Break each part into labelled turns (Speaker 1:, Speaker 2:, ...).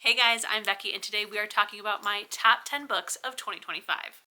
Speaker 1: Hey guys, I'm Becky and today we are talking about my top 10 books of 2025.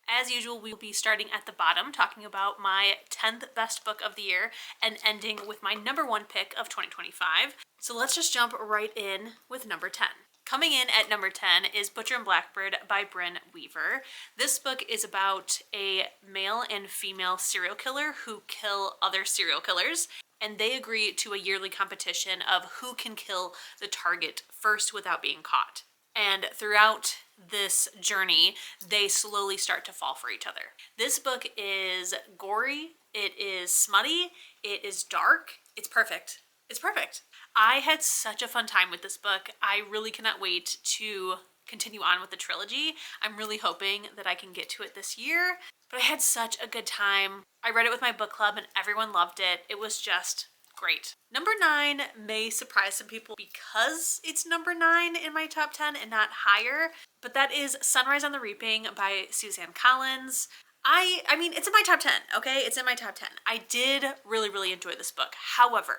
Speaker 1: As usual, we will be starting at the bottom, talking about my 10th best book of the year and ending with my number one pick of 2025. So let's just jump right in with number 10. Coming in at number 10 is Butcher and Blackbird by Brynne Weaver. This book is about a male and female serial killer who kill other serial killers, and they agree to a yearly competition of who can kill the target first without being caught. And throughout this journey, they slowly start to fall for each other. This book is gory, it is smutty, it is dark, it's perfect. It's perfect. I had such a fun time with this book. I really cannot wait to continue on with the trilogy. I'm really hoping that I can get to it this year, but I had such a good time. I read it with my book club and everyone loved it. It was just great. Number 9 may surprise some people because it's number 9 in my top 10 and not higher, but that is Sunrise on the Reaping by Suzanne Collins. I mean, it's in my top 10, okay? It's in my top 10. I did really enjoy this book. However,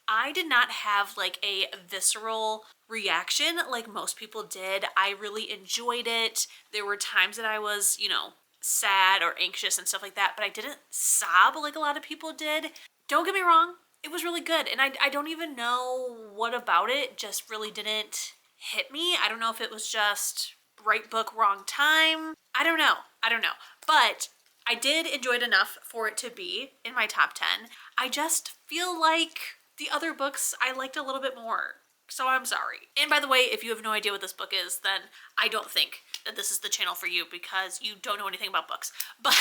Speaker 1: I did not have like a visceral reaction like most people did. I really enjoyed it. There were times that I was, sad or anxious and stuff like that, but I didn't sob like a lot of people did. Don't get me wrong, it was really good. And I don't even know what about it just really didn't hit me. I don't know if it was just right book, wrong time. I don't know. But I did enjoy it enough for it to be in my top 10. I just feel like the other books I liked a little bit more, so I'm sorry. And by the way, if you have no idea what this book is, then I don't think that this is the channel for you because you don't know anything about books. But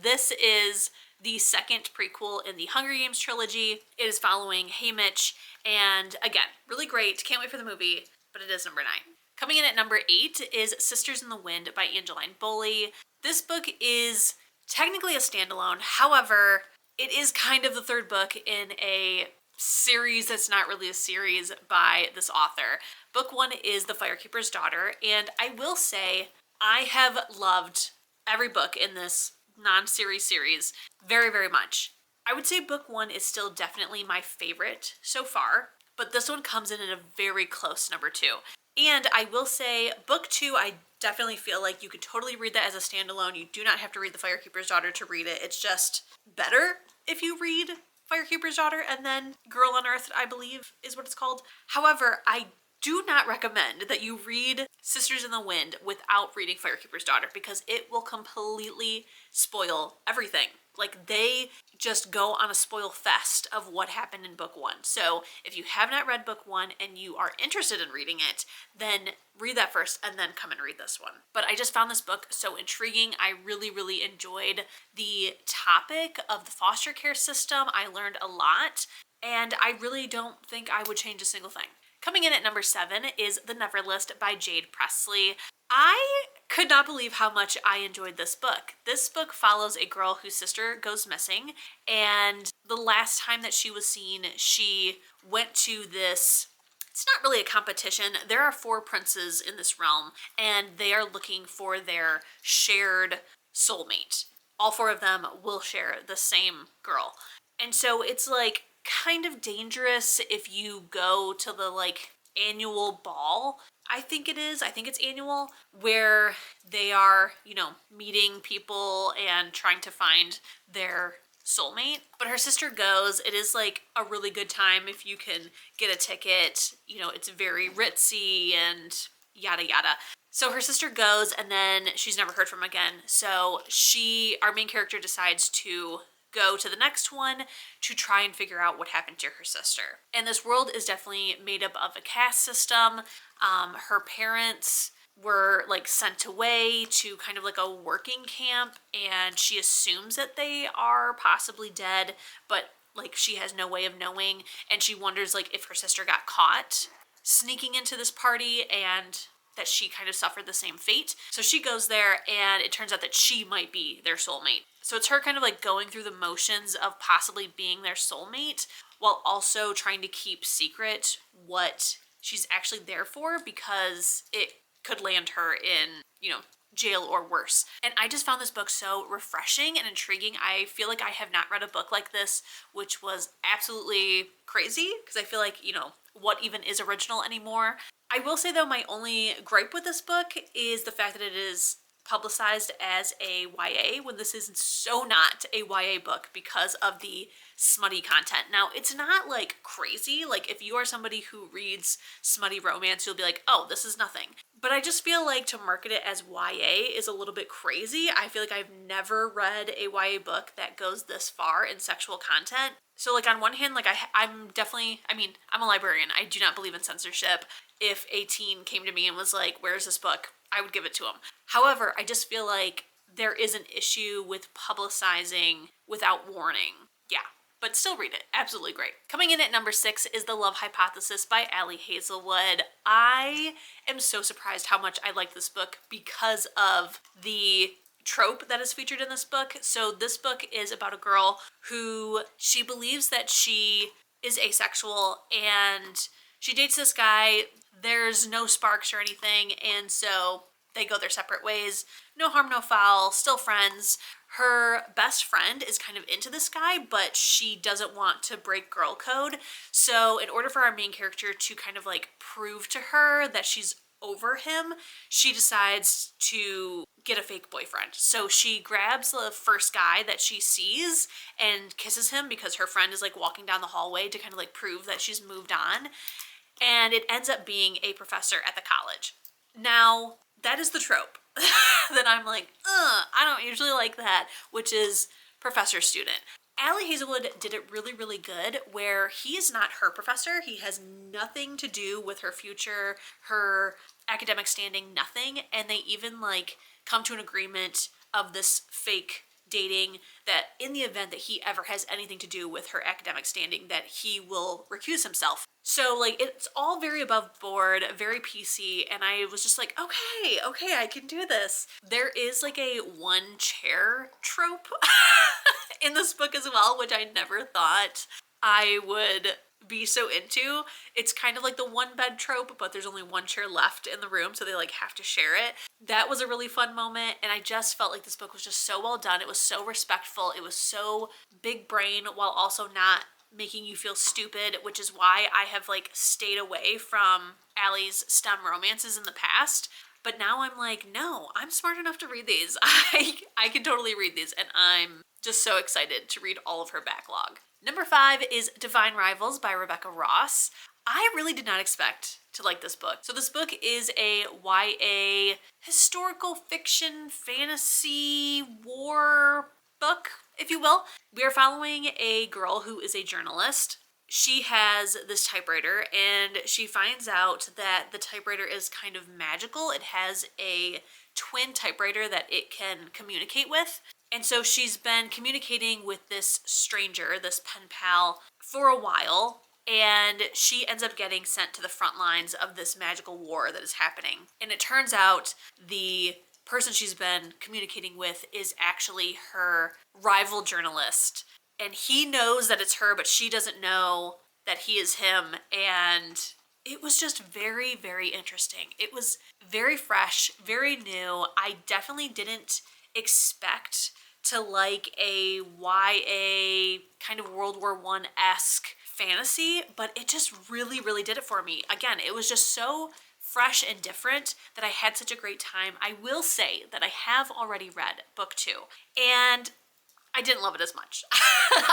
Speaker 1: this is the second prequel in the Hunger Games trilogy. It is following Haymitch, and again, really great. Can't wait for the movie, but it is number 9. Coming in at number 8 is Sisters in the Wind by Angeline Boulley. This book is technically a standalone, however, it is kind of the third book in a series that's not really a series by this author. Book 1 is The Firekeeper's Daughter, and I will say I have loved every book in this non-series series very much. I would say book 1 is still definitely my favorite so far, but this one comes in at a very close number 2. And I will say book 2, I definitely feel like you could totally read that as a standalone. You do not have to read The Firekeeper's Daughter to read it. It's just better if you read Firekeeper's Daughter and then Girl Unearthed, I believe is what it's called. However, I do not recommend that you read Sisters in the Wind without reading Firekeeper's Daughter because it will completely spoil everything. Like, they just go on a spoil fest of what happened in book 1. So if you have not read book 1 and you are interested in reading it, then read that first and then come and read this one. But I just found this book so intriguing. I really enjoyed the topic of the foster care system. I learned a lot, and I really don't think I would change a single thing. Coming in at number 7 is The Never List by Jade Presley. I could not believe how much I enjoyed this book. This book follows a girl whose sister goes missing, and the last time that she was seen, she went to this, it's not really a competition. There are 4 princes in this realm, and they are looking for their shared soulmate. All 4 of them will share the same girl. And so it's like kind of dangerous if you go to the like annual ball. I think it's annual, where they are, meeting people and trying to find their soulmate. But her sister goes. It is like a really good time if you can get a ticket. It's very ritzy and yada yada. So her sister goes and then she's never heard from again. So our main character decides to go to the next one to try and figure out what happened to her sister. And this world is definitely made up of a caste system. Her parents were like sent away to kind of like a working camp, and she assumes that they are possibly dead, but like she has no way of knowing, and she wonders like if her sister got caught sneaking into this party and that she kind of suffered the same fate. So she goes there, and it turns out that she might be their soulmate. So it's her kind of like going through the motions of possibly being their soulmate while also trying to keep secret what she's actually there for, because it could land her in, jail or worse. And I just found this book so refreshing and intriguing. I feel like I have not read a book like this, which was absolutely crazy, because I feel like, you know, what even is original anymore? I will say though, my only gripe with this book is the fact that it is publicized as a YA when this is so not a YA book because of the smutty content. Now, it's not like crazy. Like, if you are somebody who reads smutty romance, you'll be like, oh, this is nothing. But I just feel like to market it as YA is a little bit crazy. I feel like I've never read a YA book that goes this far in sexual content. So like on one hand, like I'm definitely, I mean, I'm a librarian. I do not believe in censorship. If a teen came to me and was like, where's this book? I would give it to him. However, I just feel like there is an issue with publicizing without warning. Yeah, but still read it. Absolutely great. Coming in at number 6 is The Love Hypothesis by Hazelwood. I am so surprised how much I like this book because of the trope that is featured in this book. So this book is about a girl who she believes that she is asexual and she dates this guy. There's no sparks or anything, and so they go their separate ways. No harm, no foul, still friends. Her best friend is kind of into this guy, but she doesn't want to break girl code. So in order for our main character to kind of like prove to her that she's over him, she decides to get a fake boyfriend. So she grabs the first guy that she sees and kisses him because her friend is like walking down the hallway to kind of like prove that she's moved on. And it ends up being a professor at the college. Now, that is the trope that I'm like, I don't usually like that, which is professor student. Hazelwood did it really, really good where he is not her professor. He has nothing to do with her future, her academic standing, nothing. And they even like come to an agreement of this fake dating that in the event that he ever has anything to do with her academic standing, that he will recuse himself. So like it's all very above board, very PC, and I was just like, okay, I can do this. There is like a one chair trope in this book as well, which I never thought I would be so into. It's kind of like the one bed trope, but there's only one chair left in the room, so they like have to share it. That was a really fun moment, and I just felt like this book was just so well done. It was so respectful. It was so big brain while also not making you feel stupid, which is why I have like stayed away from Allie's STEM romances in the past. But now I'm like, no, I'm smart enough to read these. I can totally read these, and I'm just so excited to read all of her backlog. Number 5 is Divine Rivals by Rebecca Ross. I really did not expect to like this book. So this book is a YA historical fiction fantasy war book, if you will. We are following a girl who is a journalist. She has this typewriter and she finds out that the typewriter is kind of magical. It has a twin typewriter that it can communicate with. And so she's been communicating with this stranger, this pen pal, for a while. And she ends up getting sent to the front lines of this magical war that is happening. And it turns out the person she's been communicating with is actually her rival journalist. And he knows that it's her, but she doesn't know that he is him. And it was just very, very interesting. It was very fresh, very new. I definitely didn't expect to like a YA kind of World War I-esque fantasy, but it just really, really did it for me. Again, it was just so fresh and different that I had such a great time. I will say that I have already read book 2, and I didn't love it as much.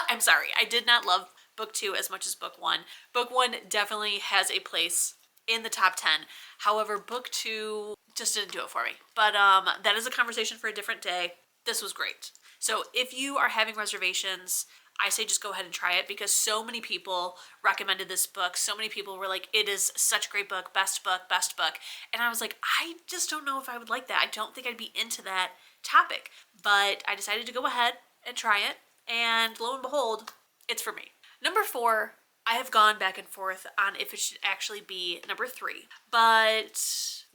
Speaker 1: I'm sorry, I did not love book 2 as much as book 1. Book 1 definitely has a place in the top 10. However, book 2 just didn't do it for me. But that is a conversation for a different day. This was great. So if you are having reservations, I say just go ahead and try it, because so many people recommended this book. So many people were like, it is such a great book, best book, best book. And I was like, I just don't know if I would like that. I don't think I'd be into that topic. But I decided to go ahead and try it. And lo and behold, it's for me. Number 4, I have gone back and forth on if it should actually be number 3. But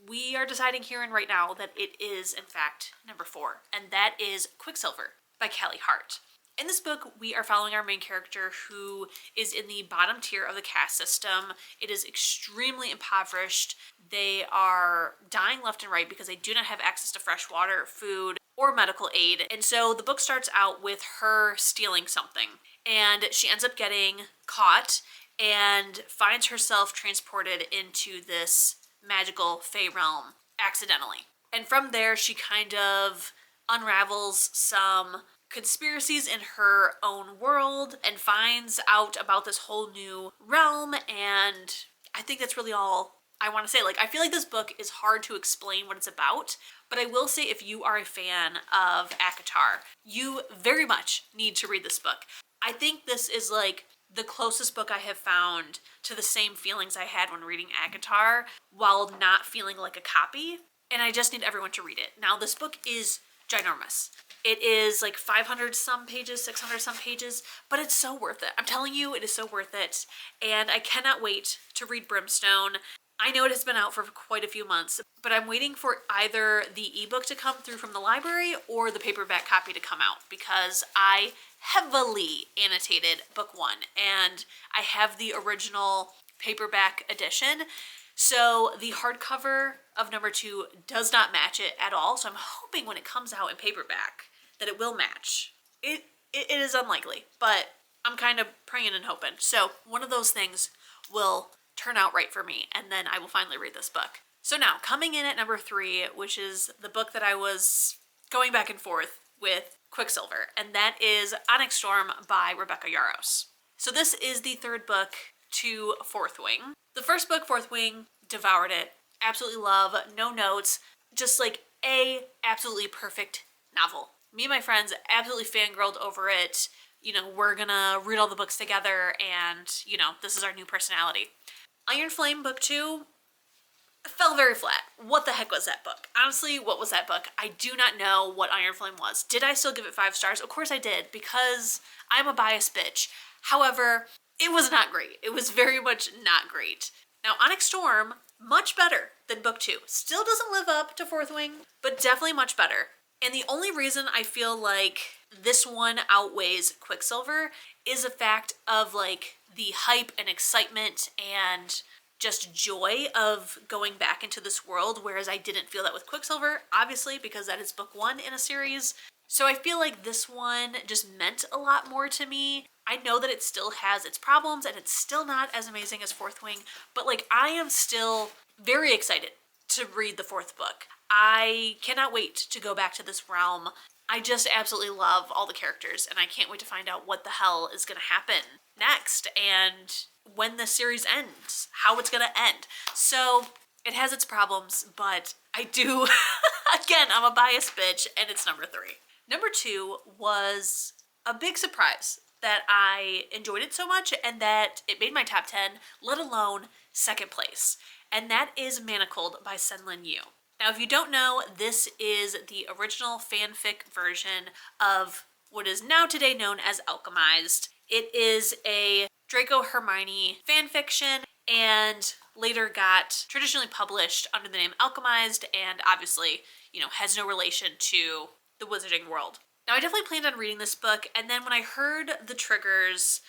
Speaker 1: we are deciding here and right now that it is, in fact, number 4. And that is Quicksilver by Callie Hart. In this book, we are following our main character who is in the bottom tier of the caste system. It is extremely impoverished. They are dying left and right because they do not have access to fresh water, food, or medical aid. And so the book starts out with her stealing something. And she ends up getting caught and finds herself transported into this magical Fey realm accidentally. And from there, she kind of unravels some conspiracies in her own world and finds out about this whole new realm. And I think that's really all I want to say. Like, I feel like this book is hard to explain what it's about, but I will say if you are a fan of ACOTAR, you very much need to read this book. I think this is like the closest book I have found to the same feelings I had when reading ACOTAR while not feeling like a copy. And I just need everyone to read it. Now, this book is ginormous. It is like 500 some pages, 600 some pages, but it's so worth it. I'm telling you, it is so worth it. And I cannot wait to read Brimstone. I know it has been out for quite a few months, but I'm waiting for either the ebook to come through from the library or the paperback copy to come out because I heavily annotated book one and I have the original paperback edition. So the hardcover of number 2 does not match it at all. So I'm hoping when it comes out in paperback that it will match. It is unlikely, but I'm kind of praying and hoping. So one of those things will turn out right for me, and then I will finally read this book. So now, coming in at number 3, which is the book that I was going back and forth with Quicksilver, and that is Onyx Storm by Rebecca Yarros. So this is the third book to Fourth Wing. The first book, Fourth Wing, devoured it. Absolutely love, no notes, just like a absolutely perfect novel. Me and my friends absolutely fangirled over it. You know, we're gonna read all the books together and, you know, this is our new personality. Iron Flame book 2 fell very flat. What the heck was that book? Honestly, what was that book? I do not know what Iron Flame was. Did I still give it 5 stars? Of course I did, because I'm a biased bitch. However, it was not great. It was very much not great. Now, Onyx Storm, much better than book 2. Still doesn't live up to Fourth Wing, but definitely much better. And the only reason I feel like this one outweighs Quicksilver is the fact of like the hype and excitement and just joy of going back into this world, whereas I didn't feel that with Quicksilver, obviously, because that is book 1 in a series. So I feel like this one just meant a lot more to me. I know that it still has its problems and it's still not as amazing as Fourth Wing, but like I am still very excited to read the 4th book. I cannot wait to go back to this realm. I just absolutely love all the characters and I can't wait to find out what the hell is going to happen next and when the series ends, how it's going to end. So it has its problems, but I do, again, I'm a biased bitch and it's number 3. Number 2 was a big surprise that I enjoyed it so much and that it made my top 10, let alone second place. And that is Manacled by SenLinYu. Now, if you don't know, this is the original fanfic version of what is now today known as Alchemized. It is a Draco Hermione fanfiction and later got traditionally published under the name Alchemized and obviously, you know, has no relation to the wizarding world. Now, I definitely planned on reading this book, and then when I heard the triggers,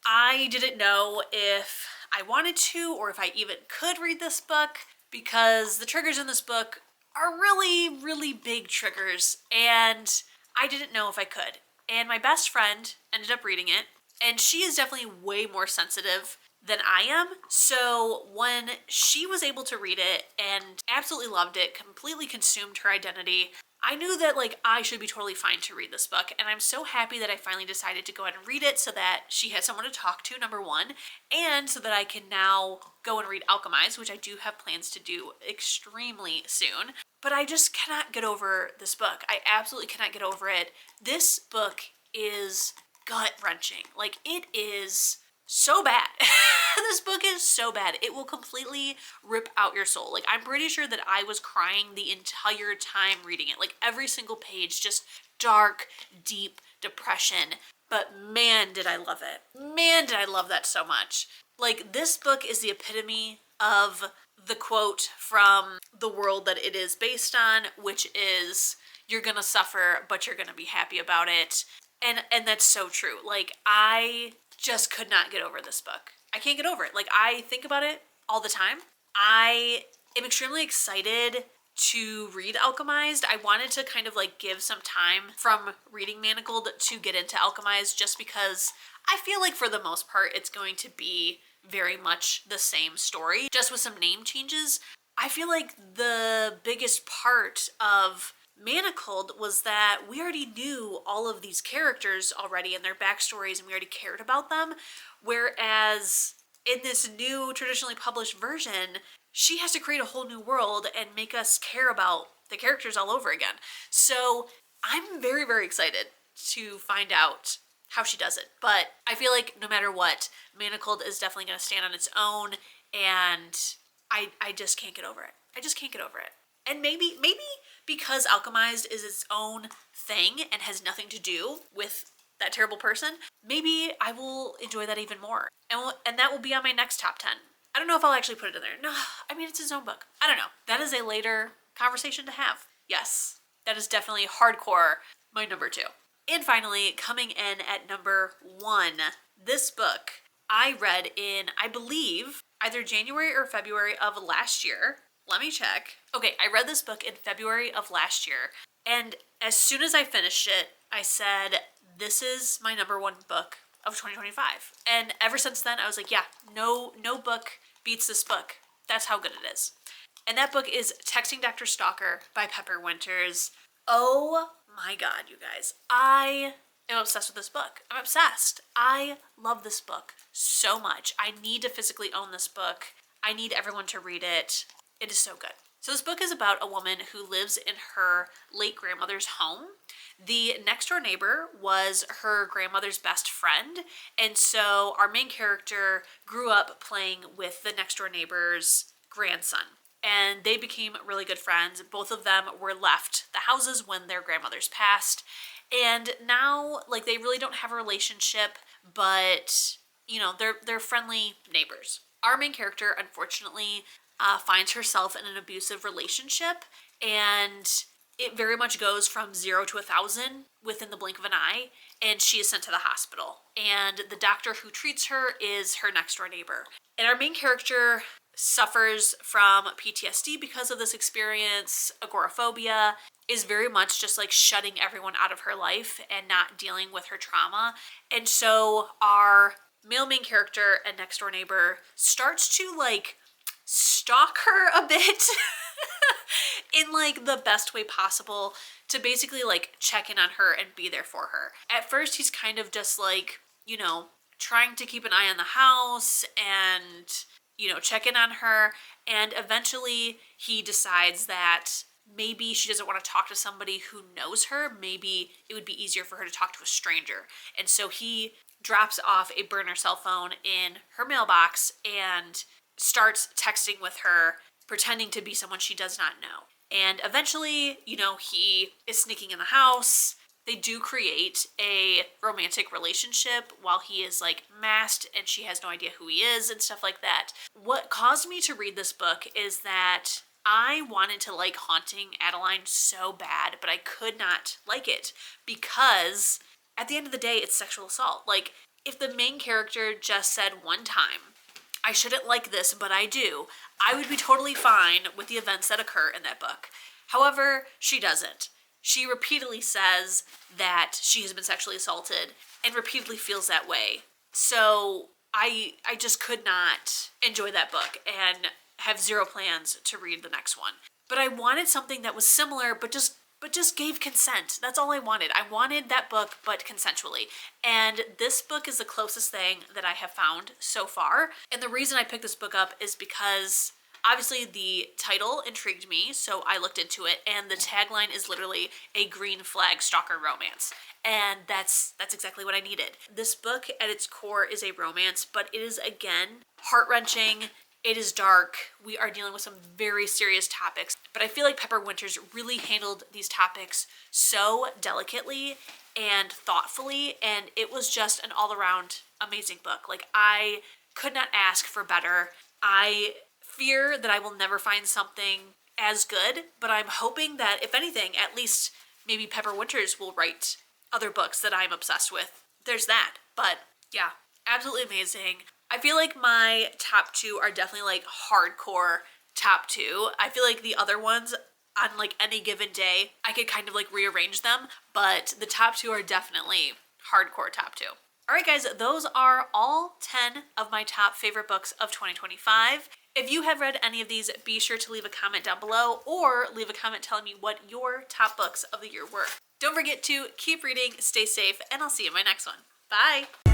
Speaker 1: I didn't know if I wanted to or if I even could read this book, because the triggers in this book are really, really big triggers, and I didn't know if I could. And my best friend ended up reading it, and she is definitely way more sensitive than I am. So when she was able to read it and absolutely loved it, completely consumed her identity, I knew that like I should be totally fine to read this book, and I'm so happy that I finally decided to go ahead and read it so that she had someone to talk to, number 1, and so that I can now go and read Alchemized, which I do have plans to do extremely soon. But I just cannot get over this book. I absolutely cannot get over it. This book is gut-wrenching. Like, it is so bad. This book is so bad. It will completely rip out your soul. Like, I'm pretty sure that I was crying the entire time reading it. Like, every single page, just dark, deep depression. But man, did I love it. Man, did I love that so much. Like, this book is the epitome of the quote from the world that it is based on, which is, you're gonna suffer, but you're gonna be happy about it. And that's so true. Like, I just could not get over this book. I can't get over it. Like, I think about it all the time. I am extremely excited to read Alchemized. I wanted to kind of like give some time from reading Manacled to get into Alchemized, just because I feel like for the most part it's going to be very much the same story, just with some name changes. I feel like the biggest part of Manacled was that we already knew all of these characters already and their backstories, and we already cared about them. Whereas in this new traditionally published version, she has to create a whole new world and make us care about the characters all over again. So I'm very, very excited to find out how she does it. But I feel like no matter what, Manacled is definitely going to stand on its own, and I just can't get over it. I just can't get over it. And maybe because Alchemized is its own thing and has nothing to do with that terrible person, maybe I will enjoy that even more. And that will be on my next top 10. I don't know if I'll actually put it in there. No, I mean, it's his own book. I don't know. That is a later conversation to have. Yes, that is definitely hardcore my number 2. And finally, coming in at number 1, this book I read in, I believe, either January or February of last year. Let me check. Okay, I read this book in February of last year, and as soon as I finished it, I said, this is my number 1 book of 2025. And ever since then, I was like, yeah, no book beats this book. That's how good it is. And that book is Texting Dr. Stalker by Pepper Winters. Oh my god, you guys. I am obsessed with this book. I'm obsessed. I love this book so much. I need to physically own this book. I need everyone to read it. It is so good. So this book is about a woman who lives in her late grandmother's home. The next door neighbor was her grandmother's best friend, and so our main character grew up playing with the next door neighbor's grandson, and they became really good friends. Both of them were left the houses when their grandmothers passed, and now like they really don't have a relationship, but you know, they're friendly neighbors. Our main character, unfortunately, finds herself in an abusive relationship, and it very much goes from 0 to 1,000 within the blink of an eye, and she is sent to the hospital. And the doctor who treats her is her next door neighbor. And our main character suffers from PTSD because of this experience, agoraphobia, is very much just like shutting everyone out of her life and not dealing with her trauma. And so our male main character and next door neighbor starts to like stalk her a bit in like the best way possible, to basically like check in on her and be there for her. At first he's kind of just like, you know, trying to keep an eye on the house and, you know, check in on her, and eventually he decides that maybe she doesn't want to talk to somebody who knows her. Maybe it would be easier for her to talk to a stranger. And so he drops off a burner cell phone in her mailbox and starts texting with her, pretending to be someone she does not know. And eventually, you know, he is sneaking in the house. They do create a romantic relationship while he is like masked and she has no idea who he is and stuff like that. What caused me to read this book is that I wanted to like Haunting Adeline so bad, but I could not like it because at the end of the day, it's sexual assault. Like, if the main character just said one time, I shouldn't like this, but I do, I would be totally fine with the events that occur in that book. However, she doesn't. She repeatedly says that she has been sexually assaulted and repeatedly feels that way. So I just could not enjoy that book and have zero plans to read the next one. But I wanted something that was similar, but just gave consent. That's all I wanted. I wanted that book, but consensually. And this book is the closest thing that I have found so far. And the reason I picked this book up is because obviously the title intrigued me, so I looked into it, and the tagline is literally a green flag stalker romance. And that's exactly what I needed. This book at its core is a romance, but it is again heart-wrenching. It is dark. We are dealing with some very serious topics, but I feel like Pepper Winters really handled these topics so delicately and thoughtfully, and it was just an all-around amazing book. Like, I could not ask for better. I fear that I will never find something as good, but I'm hoping that, if anything, at least maybe Pepper Winters will write other books that I'm obsessed with, there's that. But yeah, absolutely amazing. I feel like my top 2 are definitely like hardcore top 2. I feel like the other ones on like any given day, I could kind of like rearrange them, but the top 2 are definitely hardcore top 2. All right, guys, those are all 10 of my top favorite books of 2025. If you have read any of these, be sure to leave a comment down below or leave a comment telling me what your top books of the year were. Don't forget to keep reading, stay safe, and I'll see you in my next one. Bye!